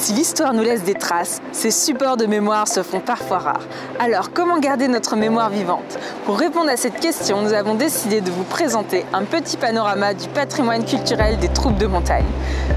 Si l'histoire nous laisse des traces, ces supports de mémoire se font parfois rares. Alors, comment garder notre mémoire vivante? Pour répondre à cette question, nous avons décidé de vous présenter un petit panorama du patrimoine culturel des troupes de montagne.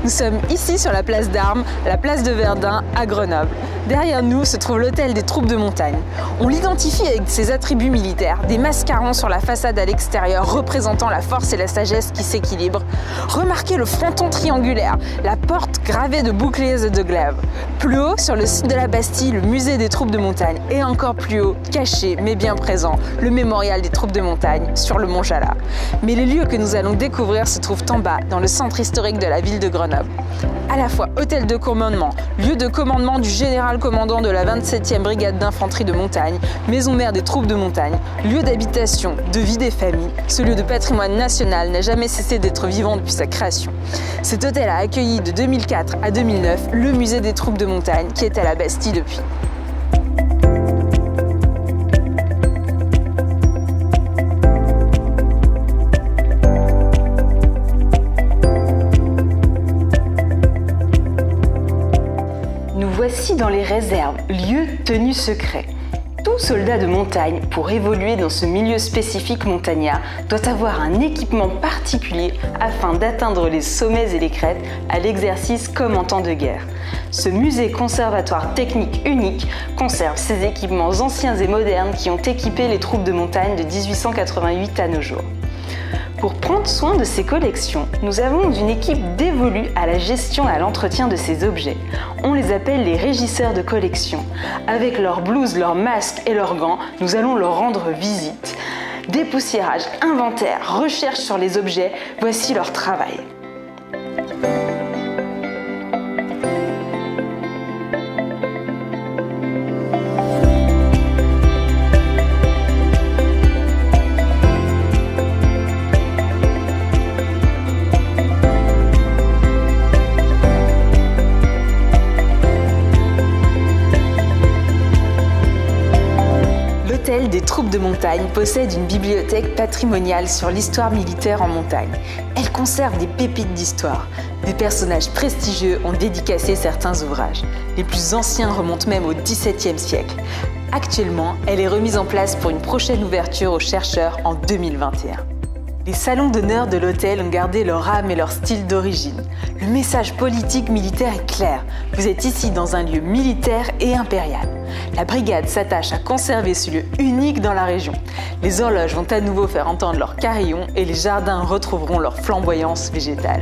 Nous sommes ici sur la place d'Armes, la place de Verdun, à Grenoble. Derrière nous se trouve l'hôtel des troupes de montagne. On l'identifie avec ses attributs militaires, des mascarons sur la façade à l'extérieur représentant la force et la sagesse qui s'équilibrent. Remarquez le fronton triangulaire, la porte gravée de boucliers et de glaives. Plus haut, sur le site de la Bastille, le musée des troupes de montagne. Et encore plus haut, caché mais bien présent, le mémorial des troupes de montagne sur le mont Jalard. Mais les lieux que nous allons découvrir se trouvent en bas, dans le centre historique de la ville de Grenoble. À la fois hôtel de commandement, lieu de commandement du général commandant de la 27e brigade d'infanterie de montagne, maison mère des troupes de montagne, lieu d'habitation, de vie des familles, ce lieu de patrimoine national n'a jamais cessé d'être vivant depuis sa création. Cet hôtel a accueilli de 2004 à 2009 le musée des troupes de montagne qui est à la Bastille depuis. Nous voici dans les réserves, lieu tenu secret. Tout soldat de montagne, pour évoluer dans ce milieu spécifique montagnard, doit avoir un équipement particulier afin d'atteindre les sommets et les crêtes à l'exercice comme en temps de guerre. Ce musée conservatoire technique unique conserve ces équipements anciens et modernes qui ont équipé les troupes de montagne de 1888 à nos jours. Pour prendre soin de ces collections, nous avons une équipe dévolue à la gestion et à l'entretien de ces objets. On les appelle les régisseurs de collection. Avec leurs blouses, leurs masques et leurs gants, nous allons leur rendre visite. Dépoussiérage, inventaire, recherche sur les objets, voici leur travail. L'hôtel des troupes de montagne possède une bibliothèque patrimoniale sur l'histoire militaire en montagne. Elle conserve des pépites d'histoire. Des personnages prestigieux ont dédicacé certains ouvrages. Les plus anciens remontent même au XVIIe siècle. Actuellement, elle est remise en place pour une prochaine ouverture aux chercheurs en 2021. Les salons d'honneur de l'hôtel ont gardé leur âme et leur style d'origine. Le message politique militaire est clair. Vous êtes ici dans un lieu militaire et impérial. La brigade s'attache à conserver ce lieu unique dans la région. Les horloges vont à nouveau faire entendre leurs carillons et les jardins retrouveront leur flamboyance végétale.